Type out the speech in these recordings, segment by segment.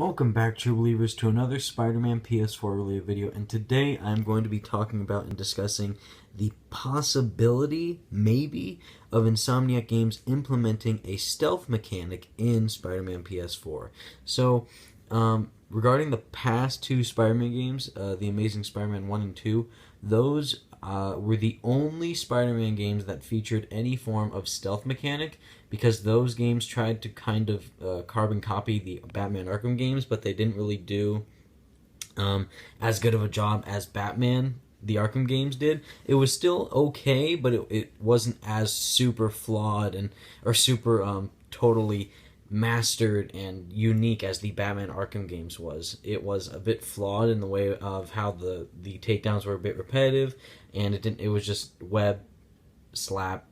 Welcome back, true believers, to another Spider-Man PS4 related video, and today I'm going to be talking about and discussing the possibility, maybe, of Insomniac Games implementing a stealth mechanic in Spider-Man PS4. So, regarding the past two Spider-Man games, The Amazing Spider-Man 1 and 2, those were the only Spider-Man games that featured any form of stealth mechanic, because those games tried to kind of carbon copy the Batman Arkham games, but they didn't really do as good of a job as Batman the Arkham games did. It was still okay, but it wasn't as super flawed or super totally mastered and unique as the Batman Arkham games was. It was a bit flawed in the way of how the takedowns were a bit repetitive, and it was just web, slap,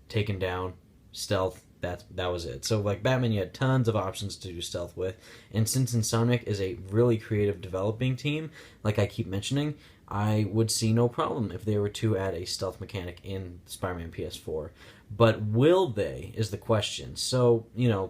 taken down, stealth. That was it. So like Batman, you had tons of options to do stealth with, and since Insomniac is a really creative developing team, like I keep mentioning, I would see no problem if they were to add a stealth mechanic in Spider-Man PS4. But will they, is the question. So,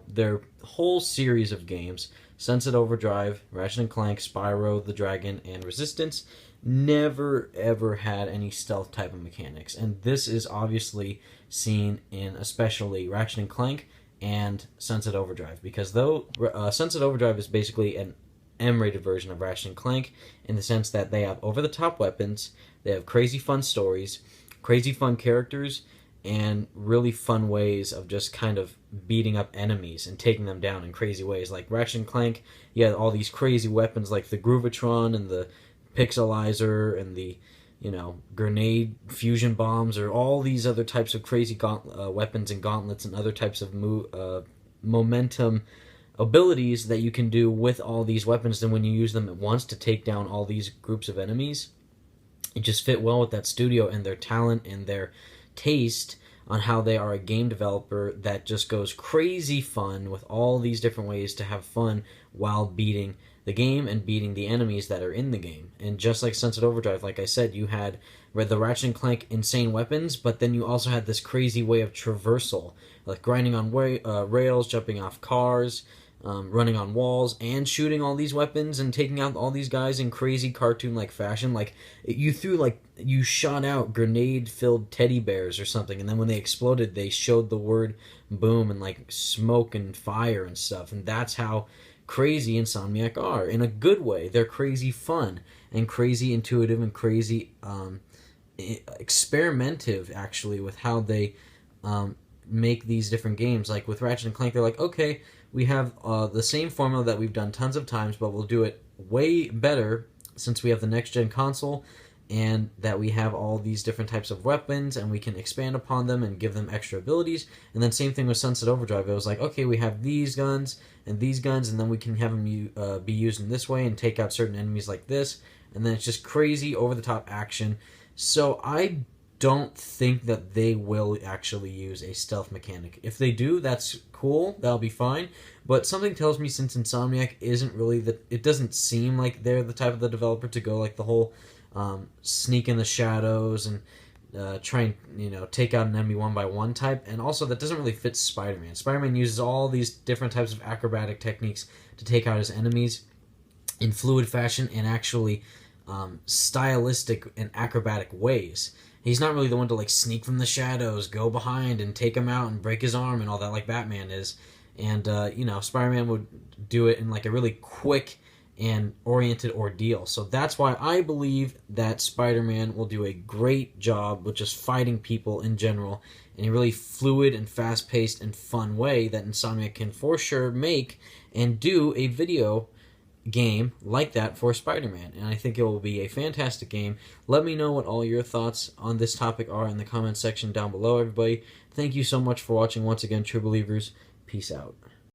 their whole series of games, Sunset Overdrive, Ratchet & Clank, Spyro the Dragon, and Resistance, never ever had any stealth type of mechanics. And this is obviously seen in especially Ratchet & Clank and Sunset Overdrive, because though Sunset Overdrive is basically an M-rated version of Ratchet & Clank in the sense that they have over-the-top weapons, they have crazy fun stories, crazy fun characters, and really fun ways of just kind of beating up enemies and taking them down in crazy ways. Like Ratchet & Clank, you had all these crazy weapons like the Groovatron and the Pixelizer and the grenade fusion bombs, or all these other types of crazy weapons and gauntlets and other types of momentum abilities that you can do with all these weapons. Then when you use them at once to take down all these groups of enemies, it just fit well with that studio and their talent and their taste on how they are a game developer that just goes crazy fun with all these different ways to have fun while beating the game and beating the enemies that are in the game. And just like Sunset Overdrive, like I said, you had the Ratchet & Clank insane weapons, but then you also had this crazy way of traversal, like grinding on rails, jumping off cars, running on walls, and shooting all these weapons and taking out all these guys in crazy cartoon-like fashion. Like, you shot out grenade-filled teddy bears or something, and then when they exploded, they showed the word boom and, like, smoke and fire and stuff. And that's how crazy Insomniac are, in a good way. They're crazy fun and crazy intuitive and crazy experimentative, actually, with how they make these different games. Like with Ratchet & Clank, they're like, okay, we have the same formula that we've done tons of times, but we'll do it way better since we have the next-gen console, and that we have all these different types of weapons, and we can expand upon them and give them extra abilities. And then same thing with Sunset Overdrive. It was like, okay, we have these guns, and then we can have them be used in this way and take out certain enemies like this. And then it's just crazy, over-the-top action. So I don't think that they will actually use a stealth mechanic. If they do, that's cool, that'll be fine. But something tells me, since Insomniac isn't really it doesn't seem like they're the type of the developer to go like the whole sneak in the shadows and try and take out an enemy one by one type. And also, that doesn't really fit Spider-Man. Spider-Man uses all these different types of acrobatic techniques to take out his enemies in fluid fashion and actually stylistic and acrobatic ways. He's not really the one to like sneak from the shadows, go behind and take him out and break his arm and all that like Batman is. And Spider-Man would do it in like a really quick and oriented ordeal. So that's why I believe that Spider-Man will do a great job with just fighting people in general in a really fluid and fast-paced and fun way that Insomniac can for sure make and do a video game like that for Spider-Man. And I think it will be a fantastic game. Let me know what all your thoughts on this topic are in the comment section down below, everybody. Thank you so much for watching once again, true believers. Peace out.